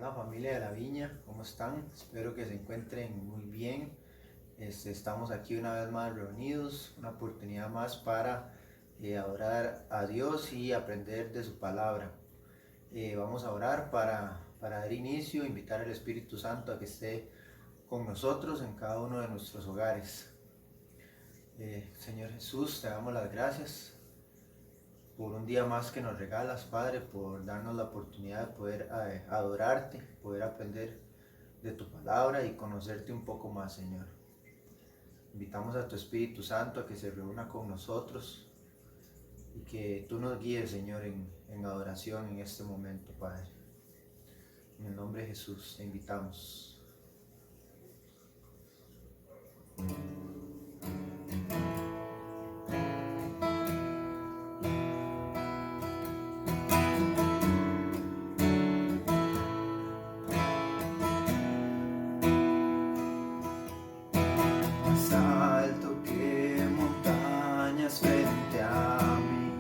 Hola familia de la Viña, ¿cómo están? Espero que se encuentren muy bien. Estamos aquí una vez más reunidos, una oportunidad más para adorar a Dios y aprender de su palabra. Vamos a orar para dar inicio, invitar al Espíritu Santo a que esté con nosotros en cada uno de nuestros hogares. Señor Jesús, te damos las gracias por un día más que nos regalas, Padre, por darnos la oportunidad de poder adorarte, poder aprender de tu palabra y conocerte un poco más, Señor. Invitamos a tu Espíritu Santo a que se reúna con nosotros y que tú nos guíes, Señor, en adoración en este momento, Padre. En el nombre de Jesús te invitamos. Más alto que montañas frente a mí,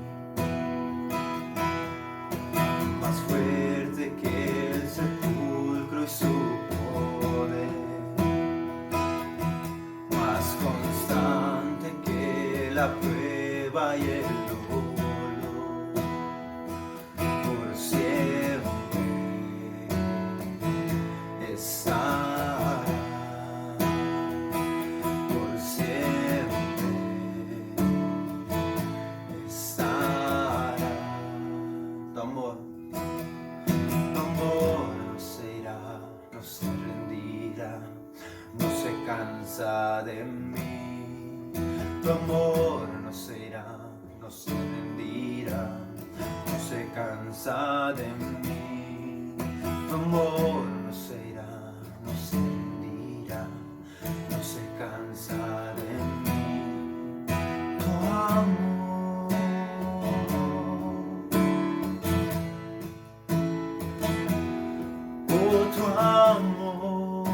más fuerte que el sepulcro y su poder, más constante que la prueba y el dolor, por siempre estará, por siempre estará. Tu amor no se irá, no se rendirá, no se cansa de mí. Tu amor no se irá, no se rendirá, no se cansa de mí. Tu amor no se irá, no se rendirá, no se cansa de mí. Tu amor, oh, tu amor,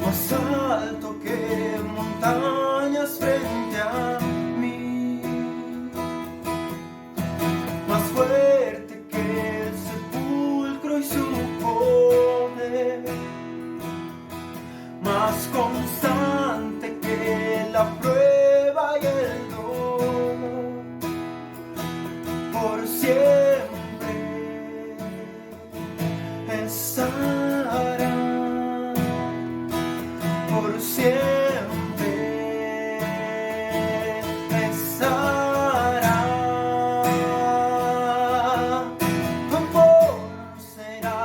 más alto que montañas frente a mí, más fuerte que el sepulcro y su poder, más constante que la prueba y el dolor, por siempre estará, por siempre estará. Tu amor no será,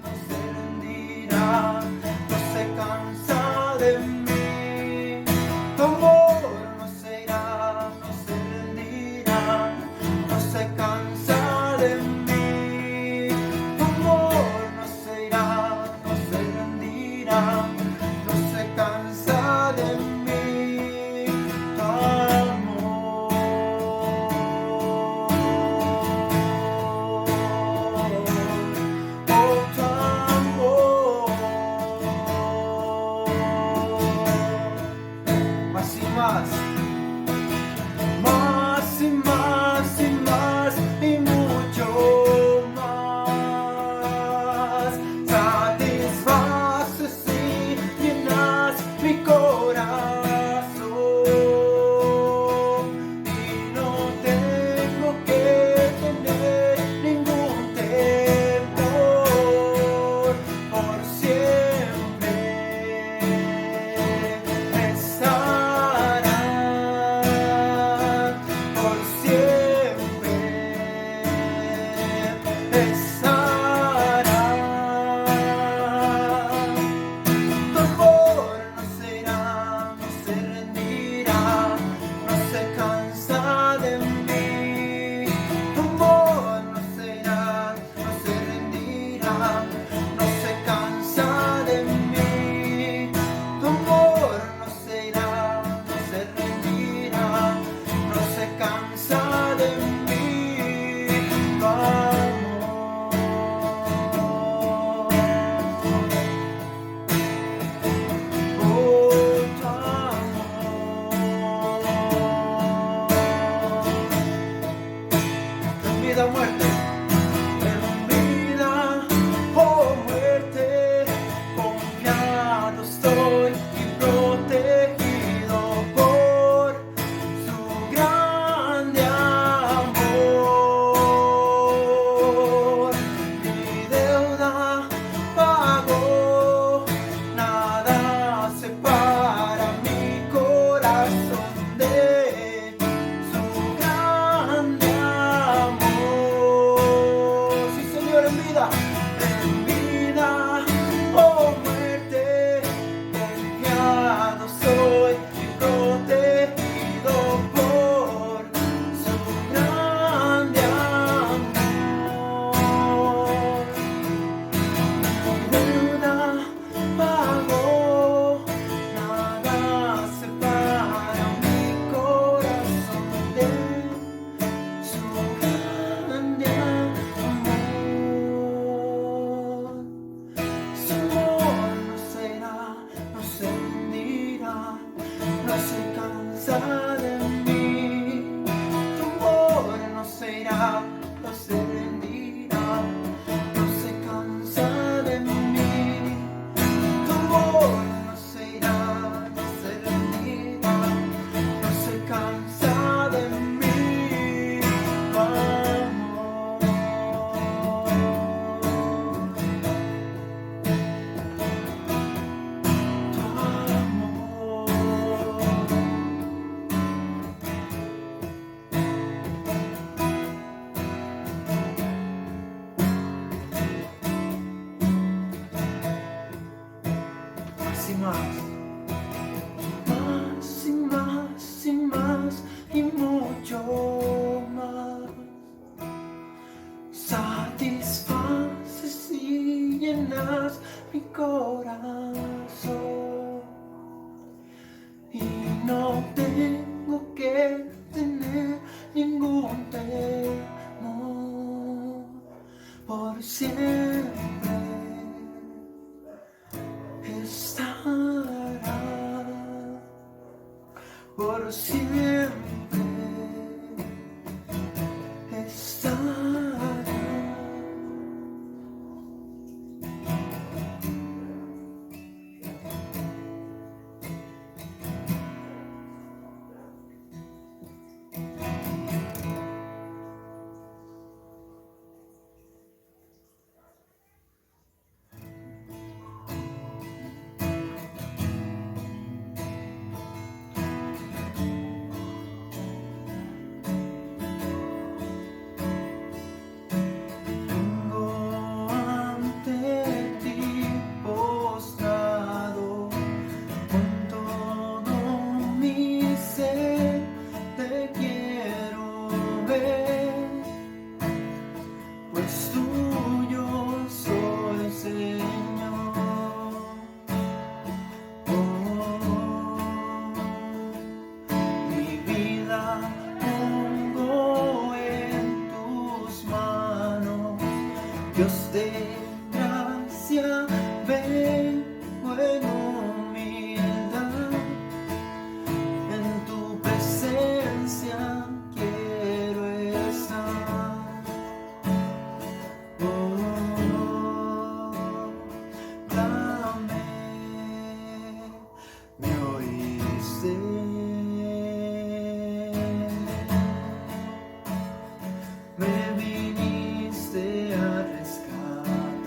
no se rendirá, no se cansa de mí. Tu amor no será, no se rendirá, no se cansa de mí. Tu amor no será, no se rendirá, no se cansa de mí. Tu amor, oh, tu amor, más y más. Más y más y más y mucho más. Satisfaces y llenas mi corazón y no tengo que tener ningún temor, por siempre estará, por siempre estará. Tu amor no será, no se rendirá, no se cansa de mí. Tu amor no será, no se rendirá, no se cansa de mí. Tu amor no será, no se rendirá, no se cansa de mí. Tu amor, vida o muerte. En vida o muerte, confiado estoy y protegido por su grande amor. Mi deuda pagó, nada separa mi corazón de su grande amor. Sí, Señor, en vida o muerte, confiado soy y protegido por su grande amor. Mi deuda pagó, nada separa mi corazón de su grande amor. Su amor no será, no se rendirá, no se cansa de mí. Tu amor no será, no se rendirá, no se cansa de mí. Tu amor no será, no se rendirá, no se cansa de mí. Tu amor. Más y más, más y más y más y mucho más. Satisfaces y llenas mi corazón y no tengo que tener ningún temor. Por siempre estará, por siempre estará. Vengo ante ti postrado, con todo mi ser te quiero ver, pues tuyo soy, Señor. Mi vida pongo en tus manos, Dios de gracia, vengo en humildad, en tu presencia quiero estar. Clamé, me oíste, me viniste a rescatar.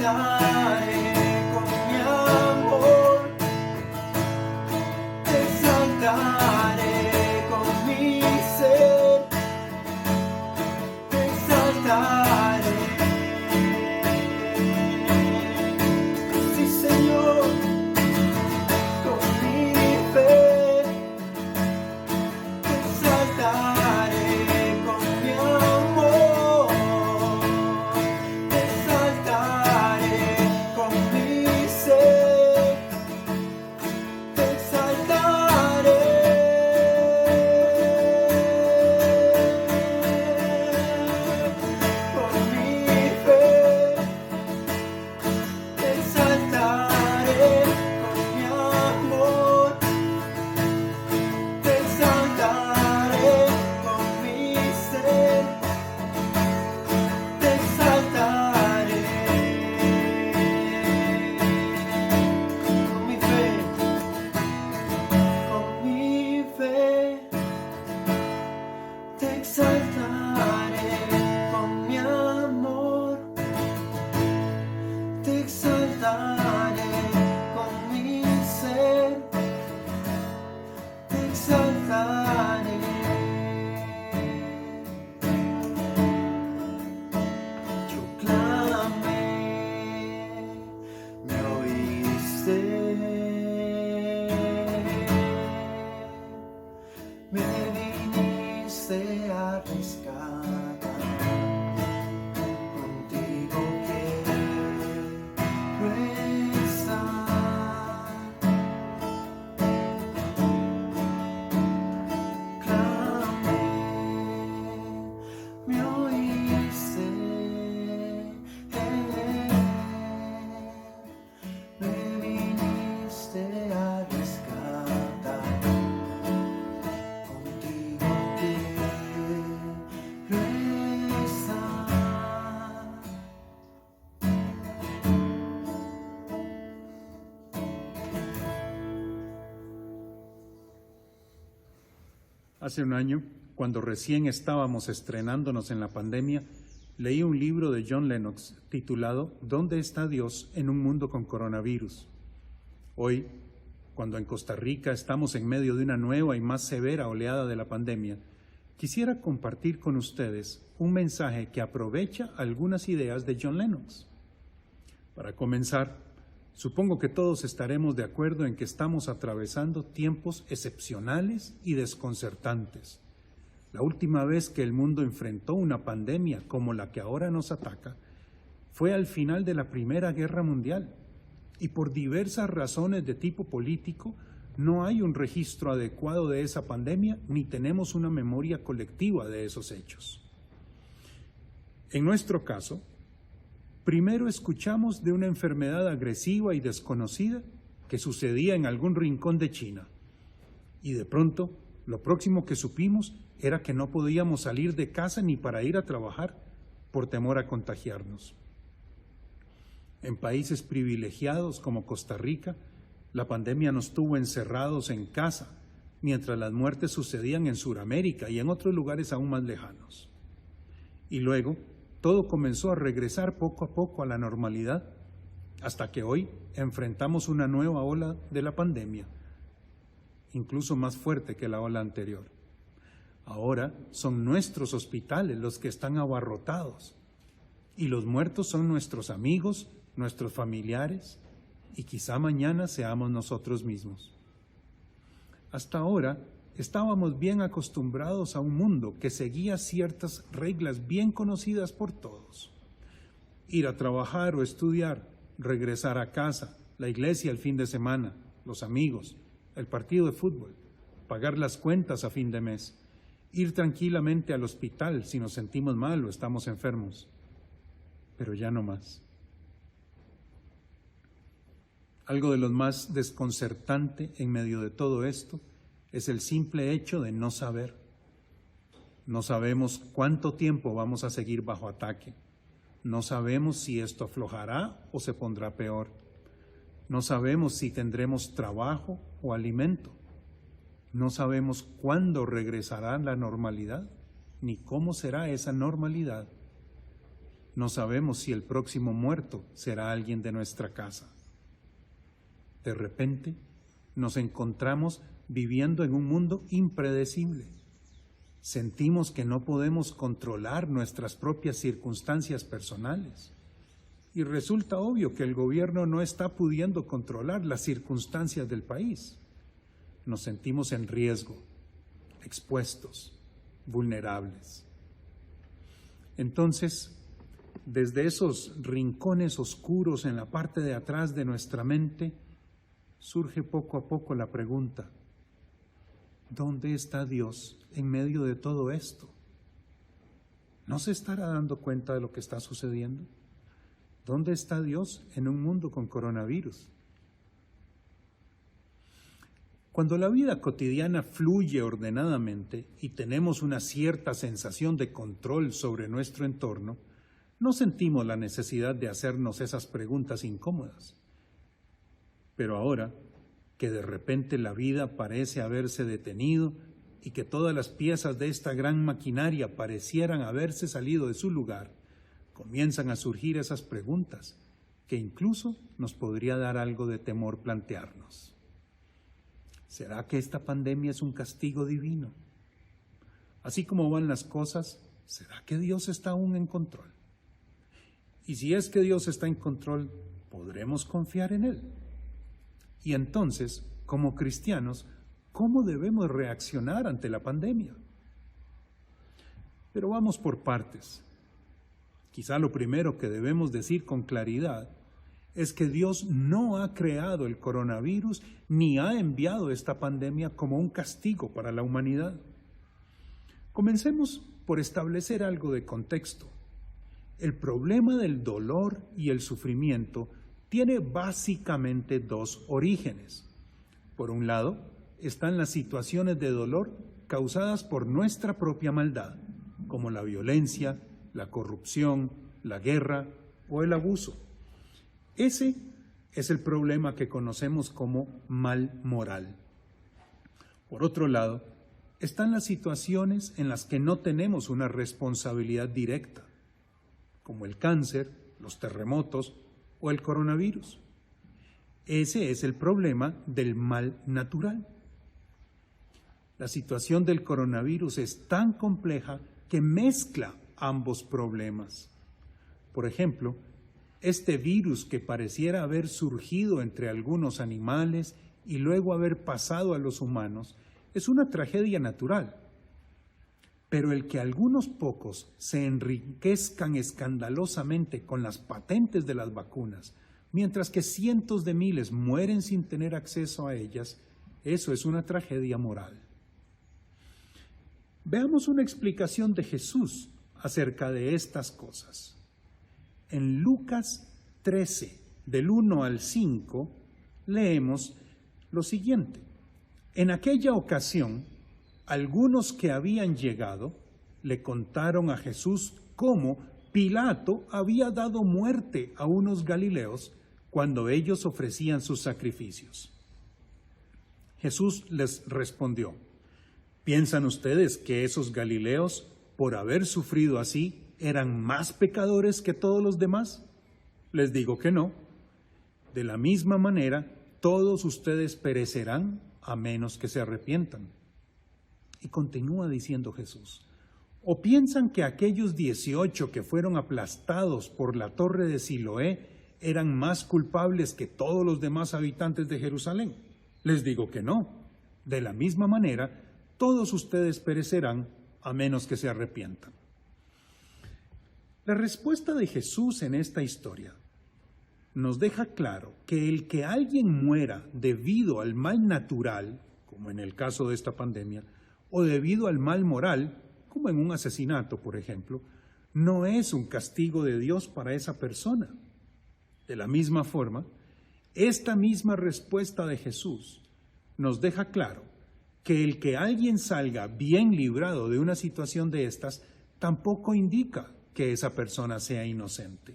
exaltaré con mi amor, te exaltaré con mi ser, te exaltaré. Sí, Señor, con mi fe, te exaltaré con mi amor, te exaltaré con mi ser, te exaltaré. Con mi fe, te exaltaré con mi amor, te exaltaré con mi ser, te exaltaré. Con mi fe, te exaltaré con mi amor, te exaltaré con mi ser, te exaltaré. Yo clamé, me oíste, me viniste a rescatar, contigo quiero estar. Clamé, me oíste, me viniste a rescatar, contigo quiero estar. Hace un año, cuando recién estábamos estrenándonos en la pandemia, leí un libro de John Lennox titulado ¿Dónde está Dios en un mundo con coronavirus? Hoy, cuando en Costa Rica estamos en medio de una nueva y más severa oleada de la pandemia, quisiera compartir con ustedes un mensaje que aprovecha algunas ideas de John Lennox. Para comenzar, supongo que todos estaremos de acuerdo en que estamos atravesando tiempos excepcionales y desconcertantes. La última vez que el mundo enfrentó una pandemia como la que ahora nos ataca fue al final de la Primera Guerra Mundial, y por diversas razones de tipo político no hay un registro adecuado de esa pandemia ni tenemos una memoria colectiva de esos hechos. En nuestro caso, primero escuchamos de una enfermedad agresiva y desconocida que sucedía en algún rincón de China. Y de pronto, lo próximo que supimos era que no podíamos salir de casa ni para ir a trabajar por temor a contagiarnos. En países privilegiados como Costa Rica, la pandemia nos tuvo encerrados en casa, mientras las muertes sucedían en Sudamérica y en otros lugares aún más lejanos. Y luego, todo comenzó a regresar poco a poco a la normalidad, hasta que hoy enfrentamos una nueva ola de la pandemia, incluso más fuerte que la ola anterior. Ahora son nuestros hospitales los que están abarrotados, y los muertos son nuestros amigos, nuestros familiares, y quizá mañana seamos nosotros mismos. Hasta ahora estábamos bien acostumbrados a un mundo que seguía ciertas reglas bien conocidas por todos. Ir a trabajar o estudiar, regresar a casa, la iglesia el fin de semana, los amigos, el partido de fútbol, pagar las cuentas a fin de mes, ir tranquilamente al hospital si nos sentimos mal o estamos enfermos. Pero ya no más. Algo de lo más desconcertante en medio de todo esto es el simple hecho de no saber. No sabemos cuánto tiempo vamos a seguir bajo ataque. No sabemos si esto aflojará o se pondrá peor. No sabemos si tendremos trabajo o alimento. No sabemos cuándo regresará la normalidad, ni cómo será esa normalidad. No sabemos si el próximo muerto será alguien de nuestra casa. De repente, nos encontramos viviendo en un mundo impredecible. Sentimos que no podemos controlar nuestras propias circunstancias personales. Y resulta obvio que el gobierno no está pudiendo controlar las circunstancias del país. Nos sentimos en riesgo, expuestos, vulnerables. Entonces, desde esos rincones oscuros en la parte de atrás de nuestra mente, surge poco a poco la pregunta: ¿dónde está Dios en medio de todo esto? ¿No se estará dando cuenta de lo que está sucediendo? ¿Dónde está Dios en un mundo con coronavirus? Cuando la vida cotidiana fluye ordenadamente y tenemos una cierta sensación de control sobre nuestro entorno, no sentimos la necesidad de hacernos esas preguntas incómodas. Pero ahora que de repente la vida parece haberse detenido y que todas las piezas de esta gran maquinaria parecieran haberse salido de su lugar, comienzan a surgir esas preguntas que incluso nos podría dar algo de temor plantearnos. ¿Será que esta pandemia es un castigo divino? Así como van las cosas, ¿será que Dios está aún en control? Y si es que Dios está en control, ¿podremos confiar en Él? Y entonces, como cristianos, ¿cómo debemos reaccionar ante la pandemia? Pero vamos por partes. Quizá lo primero que debemos decir con claridad es que Dios no ha creado el coronavirus ni ha enviado esta pandemia como un castigo para la humanidad. Comencemos por establecer algo de contexto. El problema del dolor y el sufrimiento tiene básicamente dos orígenes. Por un lado, están las situaciones de dolor causadas por nuestra propia maldad, como la violencia, la corrupción, la guerra o el abuso. Ese es el problema que conocemos como mal moral. Por otro lado, están las situaciones en las que no tenemos una responsabilidad directa, como el cáncer, los terremotos o el coronavirus. Ese es el problema del mal natural. La situación del coronavirus es tan compleja que mezcla ambos problemas. Por ejemplo, este virus que pareciera haber surgido entre algunos animales y luego haber pasado a los humanos es una tragedia natural. Pero el que algunos pocos se enriquezcan escandalosamente con las patentes de las vacunas, mientras que cientos de miles mueren sin tener acceso a ellas, eso es una tragedia moral. Veamos una explicación de Jesús acerca de estas cosas. En Lucas 13, del 1 al 5, leemos lo siguiente. En aquella ocasión, algunos que habían llegado le contaron a Jesús cómo Pilato había dado muerte a unos galileos cuando ellos ofrecían sus sacrificios. Jesús les respondió: ¿piensan ustedes que esos galileos, por haber sufrido así, eran más pecadores que todos los demás? Les digo que no. De la misma manera, todos ustedes perecerán a menos que se arrepientan. Y continúa diciendo Jesús: ¿o piensan que aquellos 18 que fueron aplastados por la torre de Siloé eran más culpables que todos los demás habitantes de Jerusalén? Les digo que no. De la misma manera, todos ustedes perecerán a menos que se arrepientan. La respuesta de Jesús en esta historia nos deja claro que el que alguien muera debido al mal natural, como en el caso de esta pandemia, o debido al mal moral, como en un asesinato, por ejemplo, no es un castigo de Dios para esa persona. De la misma forma, esta misma respuesta de Jesús nos deja claro que el que alguien salga bien librado de una situación de estas tampoco indica que esa persona sea inocente.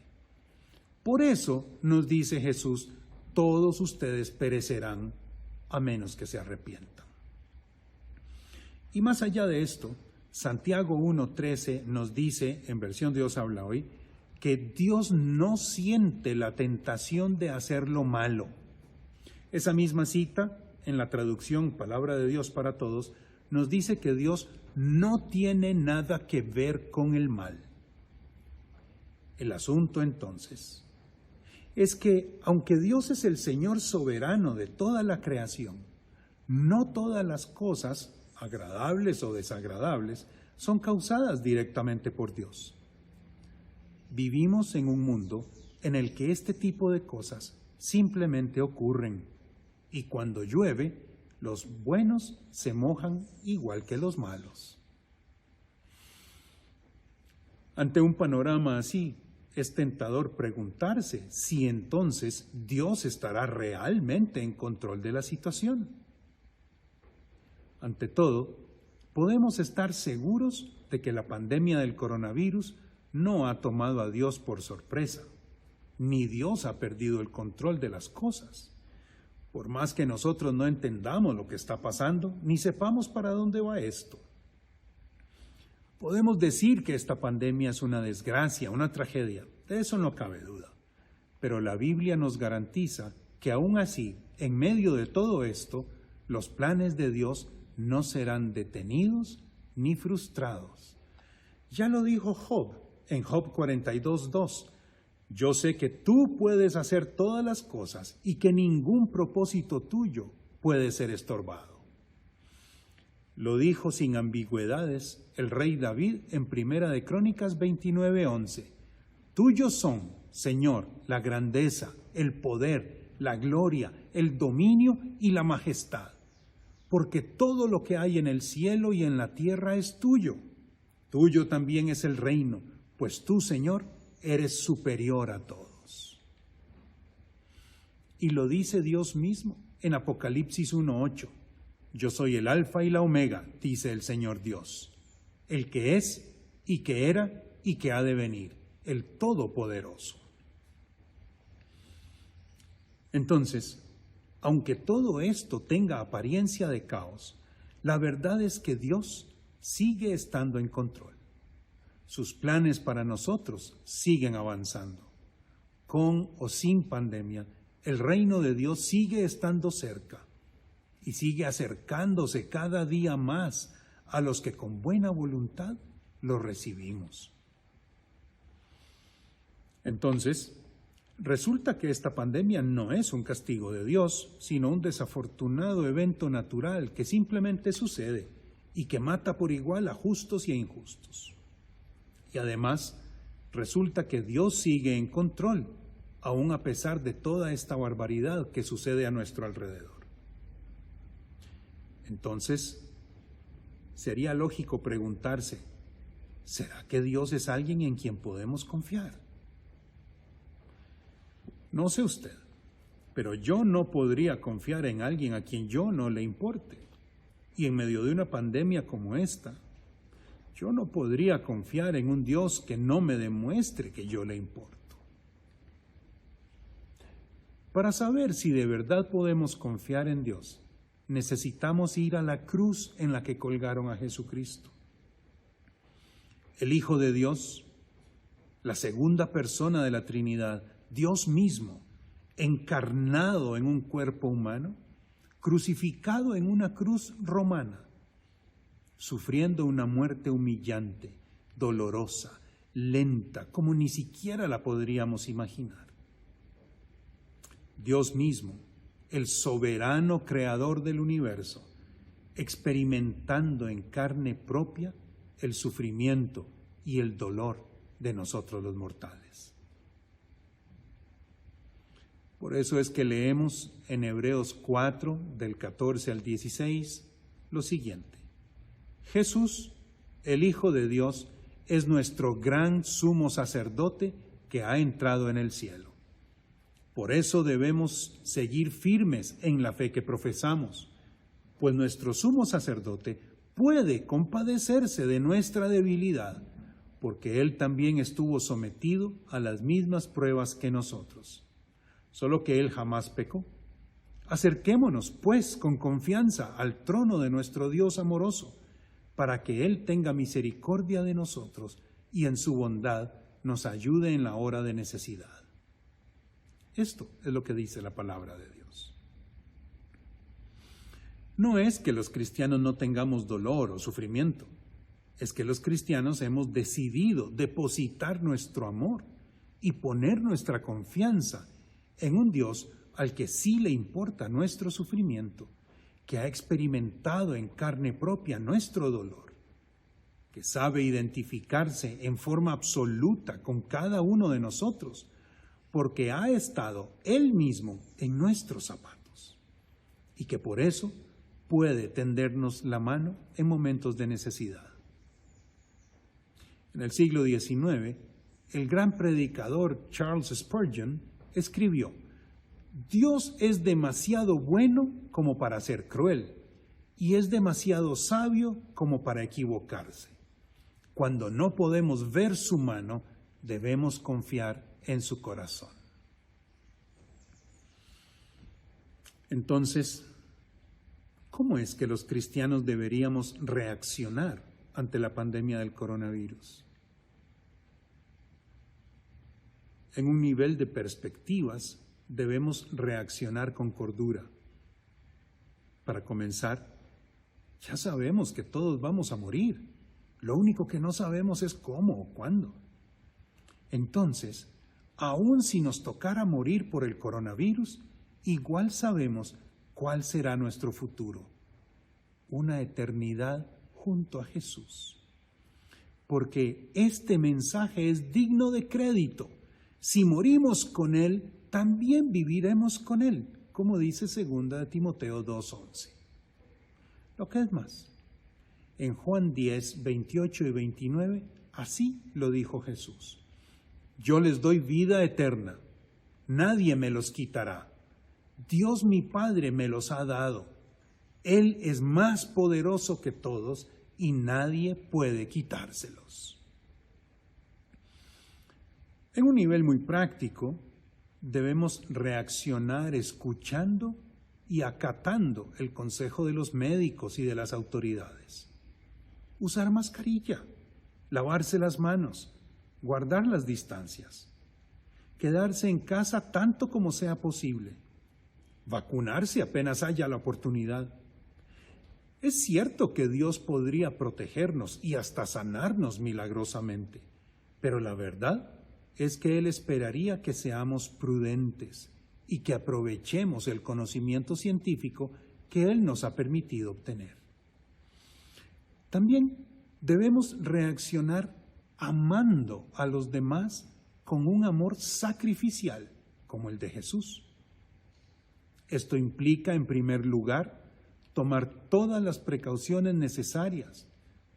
Por eso nos dice Jesús: todos ustedes perecerán a menos que se arrepientan. Y más allá de esto, Santiago 1:13 nos dice, en versión Dios habla hoy, que Dios no siente la tentación de hacer lo malo. Esa misma cita, en la traducción Palabra de Dios para Todos, nos dice que Dios no tiene nada que ver con el mal. El asunto entonces es que, aunque Dios es el Señor soberano de toda la creación, no todas las cosas, agradables o desagradables, son causadas directamente por Dios. Vivimos en un mundo en el que este tipo de cosas simplemente ocurren, y cuando llueve, los buenos se mojan igual que los malos. Ante un panorama así, es tentador preguntarse si entonces Dios estará realmente en control de la situación. Ante todo, podemos estar seguros de que la pandemia del coronavirus no ha tomado a Dios por sorpresa, ni Dios ha perdido el control de las cosas. Por más que nosotros no entendamos lo que está pasando, ni sepamos para dónde va esto. Podemos decir que esta pandemia es una desgracia, una tragedia, de eso no cabe duda. Pero la Biblia nos garantiza que aún así, en medio de todo esto, los planes de Dios no serán detenidos ni frustrados. Ya lo dijo Job en Job 42:2. Yo sé que tú puedes hacer todas las cosas y que ningún propósito tuyo puede ser estorbado. Lo dijo sin ambigüedades el rey David en Primera de Crónicas 29:11. Tuyos son, Señor, la grandeza, el poder, la gloria, el dominio y la majestad, porque todo lo que hay en el cielo y en la tierra es tuyo. Tuyo también es el reino, pues tú, Señor, eres superior a todos. Y lo dice Dios mismo en Apocalipsis 1:8. Yo soy el Alfa y la Omega, dice el Señor Dios, el que es y que era y que ha de venir, el Todopoderoso. Entonces, aunque todo esto tenga apariencia de caos, la verdad es que Dios sigue estando en control. Sus planes para nosotros siguen avanzando. Con o sin pandemia, el reino de Dios sigue estando cerca y sigue acercándose cada día más a los que con buena voluntad lo recibimos. Entonces, resulta que esta pandemia no es un castigo de Dios, sino un desafortunado evento natural que simplemente sucede y que mata por igual a justos y a injustos. Y además, resulta que Dios sigue en control, aun a pesar de toda esta barbaridad que sucede a nuestro alrededor. Entonces, sería lógico preguntarse, ¿será que Dios es alguien en quien podemos confiar? No sé usted, pero yo no podría confiar en alguien a quien yo no le importe. Y en medio de una pandemia como esta, yo no podría confiar en un Dios que no me demuestre que yo le importo. Para saber si de verdad podemos confiar en Dios, necesitamos ir a la cruz en la que colgaron a Jesucristo. El Hijo de Dios, la segunda persona de la Trinidad, Dios mismo, encarnado en un cuerpo humano, crucificado en una cruz romana, sufriendo una muerte humillante, dolorosa, lenta, como ni siquiera la podríamos imaginar. Dios mismo, el soberano creador del universo, experimentando en carne propia el sufrimiento y el dolor de nosotros los mortales. Por eso es que leemos en Hebreos 4, del 14 al 16, lo siguiente. Jesús, el Hijo de Dios, es nuestro gran sumo sacerdote que ha entrado en el cielo. Por eso debemos seguir firmes en la fe que profesamos, pues nuestro sumo sacerdote puede compadecerse de nuestra debilidad, porque él también estuvo sometido a las mismas pruebas que nosotros, solo que él jamás pecó. Acerquémonos, pues, con confianza al trono de nuestro Dios amoroso, para que él tenga misericordia de nosotros y en su bondad nos ayude en la hora de necesidad. Esto es lo que dice la palabra de Dios. No es que los cristianos no tengamos dolor o sufrimiento, es que los cristianos hemos decidido depositar nuestro amor y poner nuestra confianza en un Dios al que sí le importa nuestro sufrimiento, que ha experimentado en carne propia nuestro dolor, que sabe identificarse en forma absoluta con cada uno de nosotros, porque ha estado Él mismo en nuestros zapatos, y que por eso puede tendernos la mano en momentos de necesidad. En el siglo XIX, el gran predicador Charles Spurgeon escribió: Dios es demasiado bueno como para ser cruel, y es demasiado sabio como para equivocarse. Cuando no podemos ver su mano, debemos confiar en su corazón. Entonces, ¿cómo es que los cristianos deberíamos reaccionar ante la pandemia del coronavirus? En un nivel de perspectivas, debemos reaccionar con cordura. Para comenzar, ya sabemos que todos vamos a morir. Lo único que no sabemos es cómo o cuándo. Entonces, aun si nos tocara morir por el coronavirus, igual sabemos cuál será nuestro futuro: una eternidad junto a Jesús. Porque este mensaje es digno de crédito. Si morimos con Él, también viviremos con Él, como dice 2 Timoteo 2:11. Lo que es más, en Juan 10, 28 y 29, así lo dijo Jesús: Yo les doy vida eterna, nadie me los quitará. Dios mi Padre me los ha dado. Él es más poderoso que todos y nadie puede quitárselos. En un nivel muy práctico, debemos reaccionar escuchando y acatando el consejo de los médicos y de las autoridades. Usar mascarilla, lavarse las manos, guardar las distancias, quedarse en casa tanto como sea posible, vacunarse apenas haya la oportunidad. Es cierto que Dios podría protegernos y hasta sanarnos milagrosamente, pero la verdad es que Él esperaría que seamos prudentes y que aprovechemos el conocimiento científico que Él nos ha permitido obtener. También debemos reaccionar amando a los demás con un amor sacrificial como el de Jesús. Esto implica, en primer lugar, tomar todas las precauciones necesarias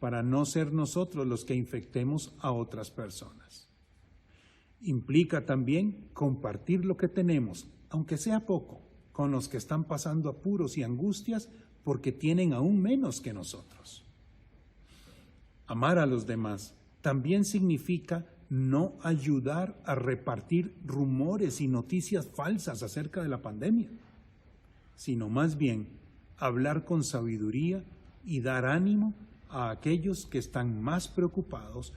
para no ser nosotros los que infectemos a otras personas. Implica también compartir lo que tenemos, aunque sea poco, con los que están pasando apuros y angustias porque tienen aún menos que nosotros. Amar a los demás también significa no ayudar a repartir rumores y noticias falsas acerca de la pandemia, sino más bien hablar con sabiduría y dar ánimo a aquellos que están más preocupados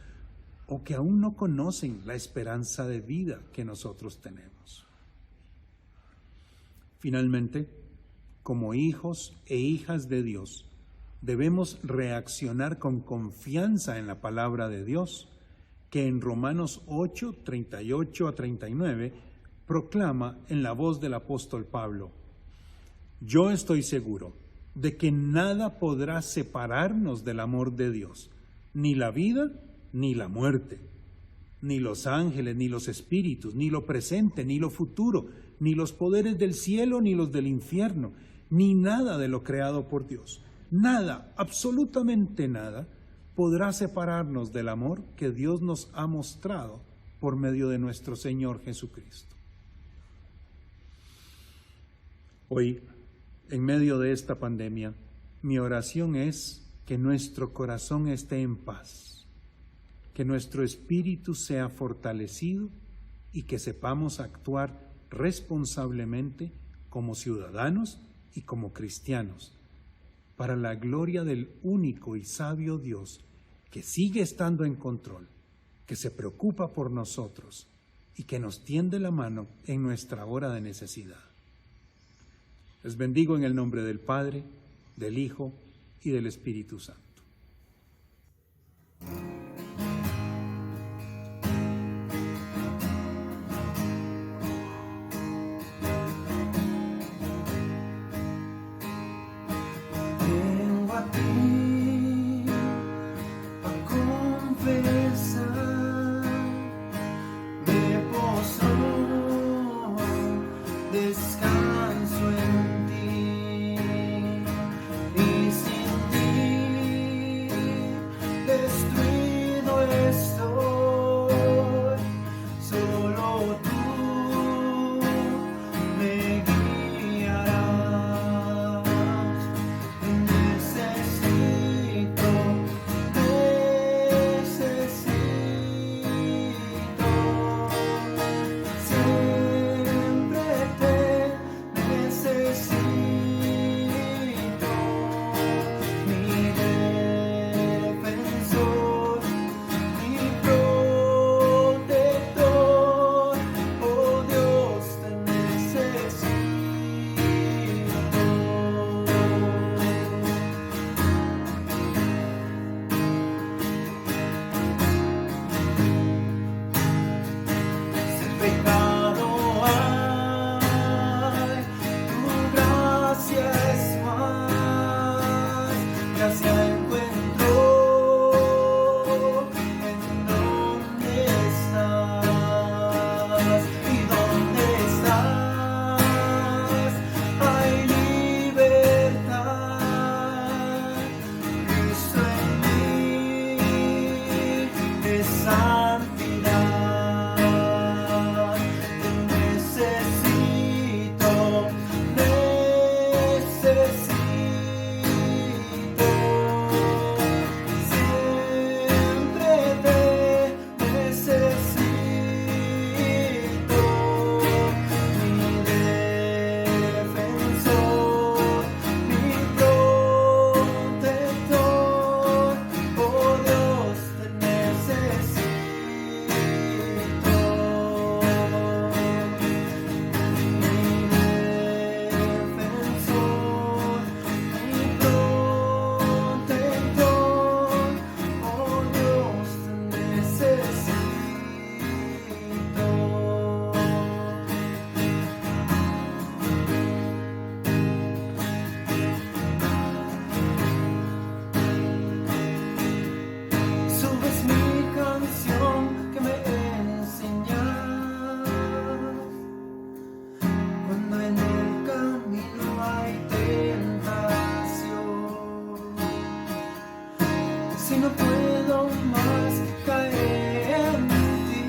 o que aún no conocen la esperanza de vida que nosotros tenemos. Finalmente, como hijos e hijas de Dios, debemos reaccionar con confianza en la palabra de Dios, que en Romanos 8, 38 a 39, proclama en la voz del apóstol Pablo: Yo estoy seguro de que nada podrá separarnos del amor de Dios, ni la vida ni la muerte, ni los ángeles, ni los espíritus, ni lo presente, ni lo futuro, ni los poderes del cielo, ni los del infierno, ni nada de lo creado por Dios. Nada, absolutamente nada, podrá separarnos del amor que Dios nos ha mostrado por medio de nuestro Señor Jesucristo. Hoy, en medio de esta pandemia, mi oración es que nuestro corazón esté en paz, que nuestro espíritu sea fortalecido y que sepamos actuar responsablemente como ciudadanos y como cristianos, para la gloria del único y sabio Dios que sigue estando en control, que se preocupa por nosotros y que nos tiende la mano en nuestra hora de necesidad. Les bendigo en el nombre del Padre, del Hijo y del Espíritu Santo. Vengo a ti a confesar, me poso, descanso en ti, y sin ti destruido estoy, solo tú me guiarás. Necesito, siempre te necesito, mi defensor, mi protector, oh Dios, te necesito. Sin pecado hay, tu gracia es más, gracia encuentro en donde estás, y donde estás hay libertad, Cristo en mí es santidad. Necesito, siempre te necesito, mi defensor, mi protector, oh Dios, te necesito. Subes mi canción que me enseñas cuando en el camino hay tentación. Si no puedo más caer en ti,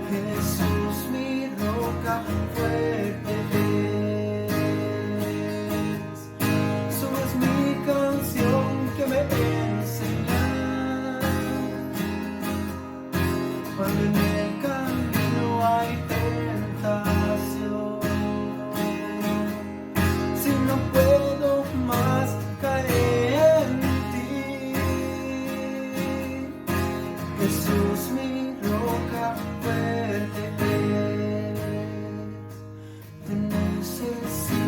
Jesús, mi roca fuerte es. Subes mi canción que me enseñas cuando en el camino hay tentación. Si no puedo más caer en ti, Jesús, mi roca fuerte es. Te necesito,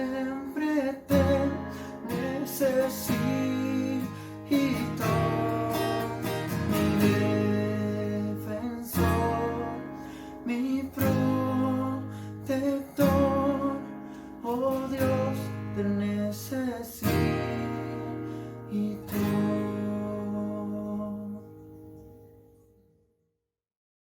siempre te necesito.